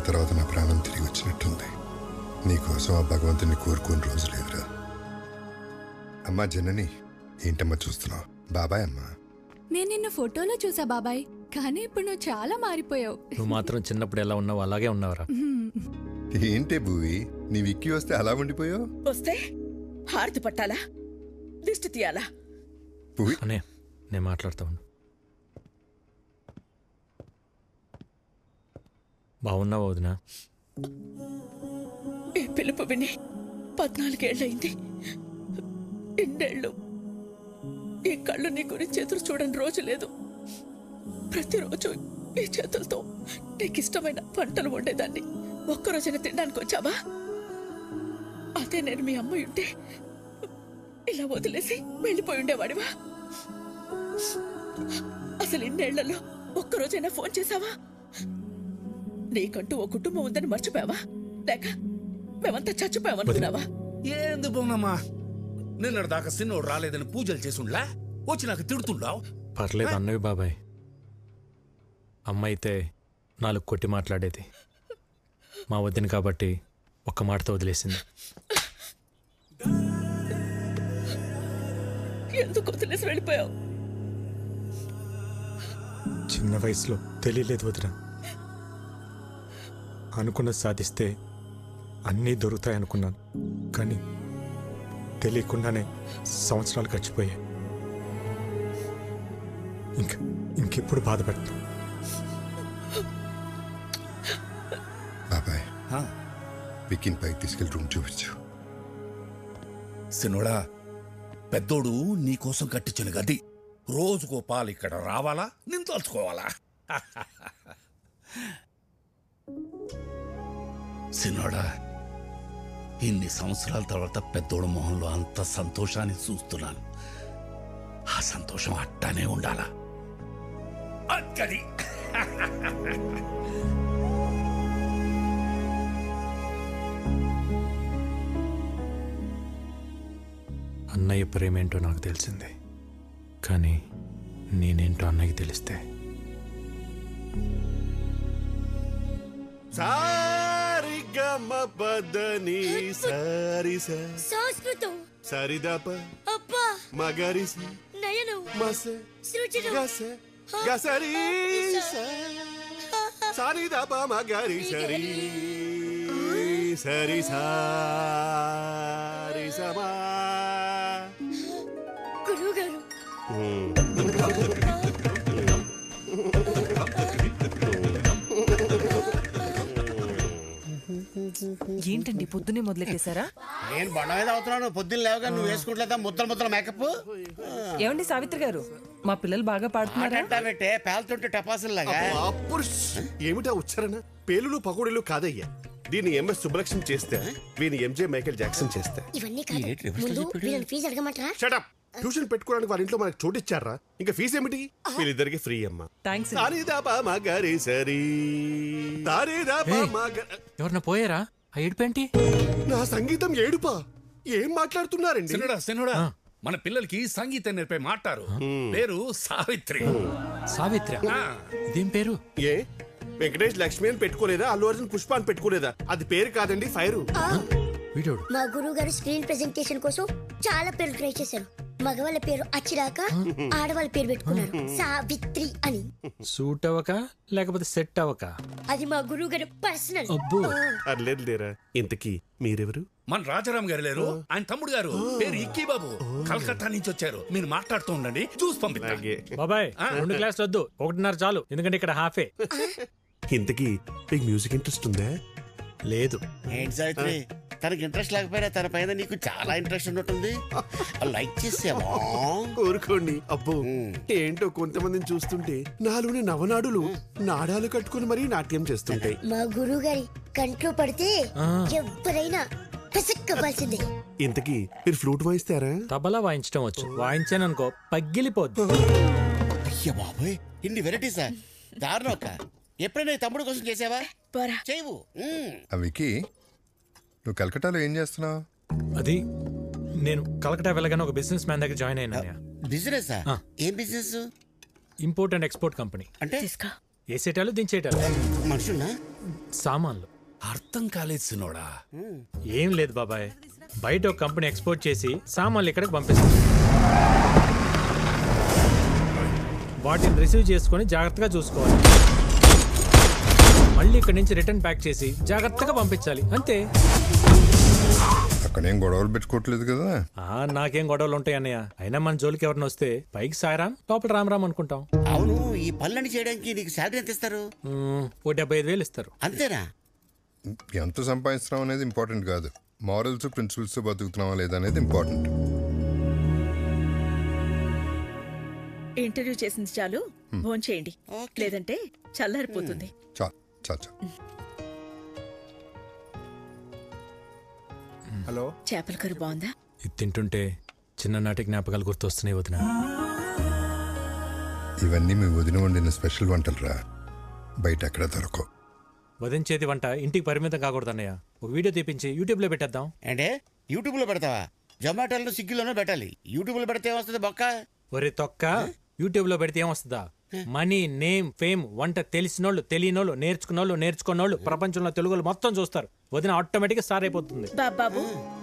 తర్వాత నా ప్రాణం తిరిగి వచ్చినట్టుంది. నీకోసం ఆ భగవంతుని కోరుకోని రోజు లేదురా. అమ్మా జనని, ఏంటమ్మా చూస్తున్నావు? బాబాయ్ అమ్మా. నేను నిన్ను ఫోటోలో చూసా బాబాయ్, కానీ ఇప్పుడు నువ్వు చాలా మారిపోయావు. నువ్వు మాత్రం చిన్నప్పుడు ఎలా ఉన్నావు అలాగే ఉన్నావురా. ఏంటే భూవి, నీ విక్కి వస్తే అలా ఉండిపోయావు? వస్తే హారతి పట్టాలా, దిష్టి తీయాలా? భూవి అనే నేను మాట్లాడుతా ఉండు. బాగున్నావు వదినా? ఈ పిలుపు విని 14 ఏళ్ళయింది. ఇన్నేళ్ళు ఈ కళ్ళు నీ గురించి ఎదురు చూడని రోజు లేదు. ప్రతిరోజు ఈ చేతులతో నీకిష్టమైన వంటలు వండేదాన్ని. ఒక్కరోజైనా తినడానికి వచ్చావా? అదే నేను మీ అమ్మాయి ఉంటే ఇలా వదిలేసి వెళ్ళిపోయి ఉండేవాడివా? అసలు ఇన్నేళ్లలో ఒక్కరోజైనా ఫోన్ చేశావా? నీకంటూ ఓ కుటుంబం ఉందని మర్చిపోయావా? లేక మేమంతా చచ్చిపోయామనుకున్నావా? ఏంది బోనమ్మా, నిన్నటి దాకా సిన్నోడు రాలేదని పూజలు చేసుండ్లా వచ్చి నాకు తిడుతుండావు. పర్లేదు అన్నవి బాబాయ్. అమ్మ అయితే 4 కొట్టి మాట్లాడేది. మా వద్దని కాబట్టి ఒక్క మాటతో వదిలేసింది. ఎందుకు వదిలేసి వెళ్ళిపోయావు? చిన్న వయసులో తెలియలేదు వదిన. అనుకున్నది సాధిస్తే అన్నీ దొరుకుతాయనుకున్నాను, కానీ తెలియకుండానే సంవత్సరాలు గడిచిపోయాయి. ఇంకెప్పుడు బాధపడతాను. బాబాయ్, విక్కిని పైకి తీసుకెళ్ళి రూమ్ చూపించు. సిన్నోడా, పెద్దోడు నీకోసం కట్టించిన గది. రోజుకో పాలు ఇక్కడ రావాలా, నేను తలుచుకోవాలా? సిన్నోడా, ఇన్ని సంవత్సరాల తర్వాత పెద్దోడు మొహంలో అంత సంతోషాన్ని చూస్తున్నాను. ఆ సంతోషం అట్టానే ఉండాలా? అక్కడి అన్నయ్య ప్రేమేంటో నాకు తెలిసింది, కానీ నేనేంటో అన్నయ్యకి తెలిస్తే పదని సారి సంస్కృతం సరిదప అబ్బా మగరిస నయనం మస సృజనం గస గసరి సరిదప మగరి సరి సరి సారి సమా. గురువుగారు ఏంటండి పొద్దునే మొదలెట్టేశారా? నేను బండ మీద అవుతున్నాను. పొద్దున్న లేవగా నువ్వు వేసుకుంటా ముద్దల మేకప్. ఏమండి సావిత్రి గారు, మా పిల్లలు బాగా పాడుతున్నారా? పెట్టే పేలుతుంటే టపాసుల్లాగా. ఏమిటా ఉచ్చారణ? పేలులు పకోడీలు కాదయ్యా. దీన్ని ఎంఎస్ సుబ్బలక్ష్మి చేస్తే, వీని ఎంజే మైకేల్ జాక్సన్ చేస్తే. ఇవన్నీ కాదు, ముందు వీళ్ళని ఫీజు అడగమంటారా? Shut up. ట్యూషన్ పెట్టుకోవడానికి వాళ్ళ ఇంట్లో మనకు చోటు ఇచ్చారా? ఇంకా ఫీజు ఏమిటి? వీళ్ళిద్దరికి ఫ్రీ అమ్మా. ఎవరన్నా పోయారా? ఆ ఏడుపేంటి? నా సంగీతం ఏడుపా? ఏం మాట్లాడుతున్నారండి? సిన్నోడా, మన పిల్లలకి సంగీతం నేర్పే మాటారు. పేరు సావిత్రి. సావిత్రి? ఇదేం పేరు? ఏ వెంకటేష్ లక్ష్మి అని పెట్టుకోలేదా? అల్లు అర్జున్ పుష్ప అని పెట్టుకోలేదా? అది పేరు కాదండి, ఫైరు. మా గురువు గారు స్క్రీన్ ప్రెజెంటేషన్ కోసం చాలా పేర్లు ట్రై చేశారు. మగవాళ్ళ పేరు అచ్చిరాక ఆడవాళ్ళ పేరు పెట్టుకున్నారు సావిత్రి అని. సూట్ అవ్వక లేకపోతే సెట్ అవ్వక? అది మా గురువు గారు పర్సనల్. లేరా. ఇంతకీ మీరెవరు? మన రాజారాం గారు లేరు, ఆయన తమ్ముడు గారు. పేరు ఇక్కీ బాబు. కలకత్తా నుంచి వచ్చారు. మీరు మాట్లాడుతూ ఉండండి, చూసి పంపిస్తా. బాబాయ్ 2 క్లాసులు వద్దు, 1.5 చాలు, ఎందుకంటే ఇక్కడ హాఫే. ఇంతకీ మీకు మ్యూజిక్ ఇంట్రెస్ట్ ఉందా? లేదు. ఏంటి సావిత్రి, తనకి ఇంట్రెస్ట్ లేకపోయినా తన పైన నీకు చాలా ఇంట్రెస్ట్ ఉన్నట్టుంది. లైక్ చేసావా? కోరుకోండి. అబ్బో ఏంటో కొంతమందిని చూస్తుంటే నాలోని నవనాడులు నాడాలు కట్టుకుని మరీ నాట్యం చేస్తుంటాయి. మా గురువు గారి కంట్లో పడితే ఎవరైనా కసక్కవలసిందే. ఇంతకీ మీరు ఫ్లూట్ వాయిస్తారా? తబలా వాయించడం వచ్చు, వాయించాననుకో పగిలిపోద్దు. అయ్య బాబోయ్, ఇన్ని వెరైటీసా? దారుణం అక్క. ఎప్పుడైనా ఈ తమ్ముడు కోసం చేసావా? చేయవు. వికీ, నువ్వు కలకటాలో ఏం చేస్తున్నావు? అది నేను కలకటా వెళ్ళగానే ఒక బిజినెస్ మ్యాన్ దగ్గర జాయిన్ అయినా. బిజినెస్? ఏం business? Import and export company. అంటే వేసేటాలు దించేటాలు. మనుషున్నా? సామాన్లు. అర్థం కాలేదు సినోడా. ఏం లేదు బాబాయ్, బయట ఒక కంపెనీ ఎక్స్పోర్ట్ చేసి సామాన్లు ఇక్కడికి పంపిస్తుంది. వాటిని రిసీవ్ చేసుకొని జాగ్రత్తగా చూసుకోవాలి. మళ్ళీ ఇక్కడి నుంచి రిటర్న్ ప్యాక్ చేసి జాగ్రత్తగా పంపించాలి, అంతే. అక్కడేం గొడవలు పెట్టుకోవట్లేదు కదా? నాకేం గొడవలు ఉంటాయి అన్నయ్య. అయినా మన జోలికి ఎవరిని వస్తే పైకి సాయరాం, లోపల రామ్ అనుకుంటాం. అవును, ఈ పనులని చేయడానికి నీకు శాలరీ ఎంత ఇస్తారు? ఓ 75,000 ఇస్తారు. అంతేనా? ఎంత సంపాదిస్తున్నాం అనేది ఇంపార్టెంట్ కాదు, మారల్స్ ప్రిన్సిపల్స్ బతుకుతున్నావా లేదా అనేది ఇంపార్టెంట్. ఇంటర్వ్యూ చేసింది చాలు, భోంచేయండి, లేదంటే చల్లారిపోతుంది. హలో, చేపల కర్రీ బాగుందా? ఇది తింటుంటే చిన్ననాటి జ్ఞాపకాలు గుర్తొస్తున్నాయి వదిన. ఇవన్నీ మీ వదిన వండిన స్పెషల్ వంటలు రా, బయట ఎక్కడ దొరకవు. వదిన చేతి వంట ఇంటికి పరిమితం కాకూడదు అన్నయ్య. ఒక వీడియో తీపించి యూట్యూబ్లో పెట్టేద్దాం. అంటే యూట్యూబ్లో పెడతావా? జొమాటోలో స్విగ్గీలోనో పెట్టాలి. యూట్యూబ్లో పెడితే ఏమొస్తుంది బొక్క? ఒరే తొక్క, యూట్యూబ్లో పెడితే ఏమొస్తుందా? మనీ, నేమ్, ఫేమ్, వంట తెలిసినోళ్ళు, తెలియనోళ్ళు, నేర్చుకున్నోళ్ళు, ప్రపంచంలో తెలుగులు మొత్తం చూస్తారు. వదిన ఆటోమేటిక్ గా స్టార్ అయిపోతుంది. బాబు,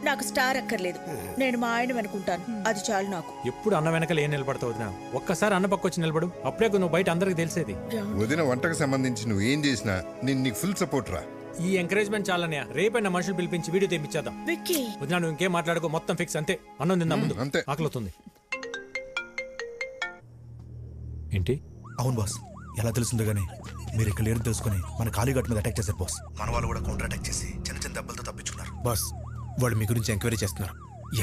నాకు స్టార్ అక్కర్లేదు, నేను మా ఆయన అనుకుంటాను, అది చాలు నాకు. ఎప్పుడు అన్న వెనకాల ఏం నిలబడతావు వదిన? ఒక్కసారి అన్న పక్క వచ్చి నిలబడు, అప్పుడే నువ్వు బయట అందరికి తెలిసేది. వదిన వంటకు సంబంధించి నువ్వు ఏం చేసినా నేను నీకు ఫుల్ సపోర్ట్ రా. ఈ ఎంకరేజ్మెంట్ చాలనే. రేపైనా మనుషులు పిలిపించి వీడియో తెప్పించేద్దాం. వదిన నువ్వు ఇంకేం మాట్లాడుకో, మొత్తం ఫిక్స్, అంతే. అన్నం తిందా ముందు, అంతే. ఆకలితుంది. ఏంటి? అవును బాస్, ఎలా తెలుస్తుందో గానీ మీరు ఇక్కడ లేరు తెలుసుకుని మన కాళీఘాట్ మీద అటాక్ చేశారు బాస్. మన వాళ్ళు కూడా కౌంటర్ అటాక్ చేసి చిన్న చిన్న దెబ్బలతో తప్పించుకున్నారు బాస్. వాళ్ళు మీ గురించి ఎంక్వైరీ చేస్తున్నారు.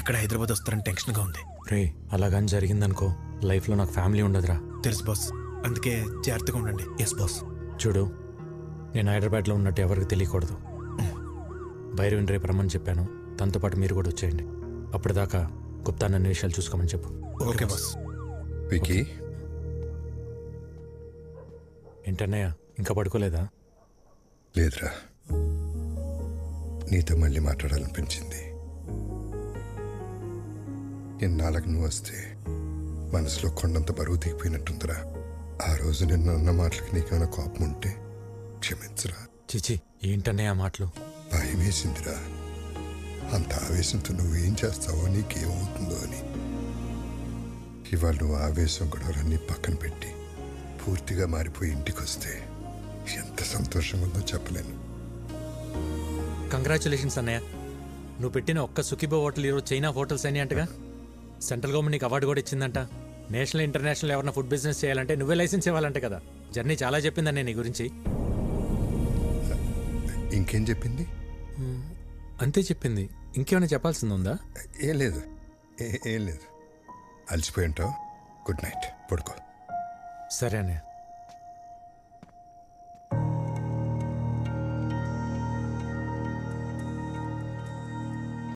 ఎక్కడ హైదరాబాద్ వస్తారని టెన్షన్ గా ఉంది. రే, అలాగని జరిగిందనుకో లైఫ్ లో నాకు ఫ్యామిలీ ఉండదురా. తెలుసు బాస్, అందుకే జాగ్రత్తగా ఉండండి. Yes boss. చూడు, నేను హైదరాబాద్లో ఉన్నట్టు ఎవరికి తెలియకూడదు. భైరవిని రేపు రమ్మని చెప్పాను, తనతో పాటు మీరు కూడా వచ్చేయండి. అప్పటిదాకా గుప్తా నన్ను విషయాలు చూసుకోమని చెప్పు. Okay boss. వికీ, ఏంటన్నయ్య, ఇంకా పడుకోలేదా? లేదురా, నీతో మళ్ళీ మాట్లాడాలనిపించింది. ఎన్నాళ్ళకు నువ్వు వస్తే మనసులో కొండంత బరువు దిగిపోయినట్టుందిరా. ఆ రోజు నిన్న అన్న మాటలకి నీకేమైనా కోపం ఉంటే క్షమించరా. చిచి, ఏంటన్నయ్య ఆ మాటలు? భయం వేసిందిరా. అంత ఆవేశంతో నువ్వేం చేస్తావో, నీకేమవుతుందో అని. ఇవాళ నువ్వు ఆవేశం గొడవలన్నీ పక్కన పెట్టి పూర్తిగా మారిపోయి ఇంటికి వస్తే ఎంత సంతోషంగా ఉందో చెప్పలేను. కంగ్రాచులేషన్స్ అన్నయ్య. నువ్వు పెట్టిన ఒక్క సుఖీబో హోటల్ ఈరోజు చైనా హోటల్స్ అని అంటగా. సెంట్రల్ గవర్నమెంట్ నీకు అవార్డు కూడా ఇచ్చిందంట. నేషనల్ ఇంటర్నేషనల్ ఎవరైనా ఫుడ్ బిజినెస్ చేయాలంటే నువ్వే లైసెన్స్ ఇవ్వాలంటే కదా. జర్నీ చాలా చెప్పిందన్నయ్య నీ గురించి. ఇంకేం చెప్పింది? అంతే చెప్పింది, ఇంకేమైనా చెప్పాల్సింది ఉందా? ఏం లేదు, ఏం లేదు. అలసిపోయి ఉంటావు. గుడ్ నైట్, పడుకో. సరే అన్నయ్య.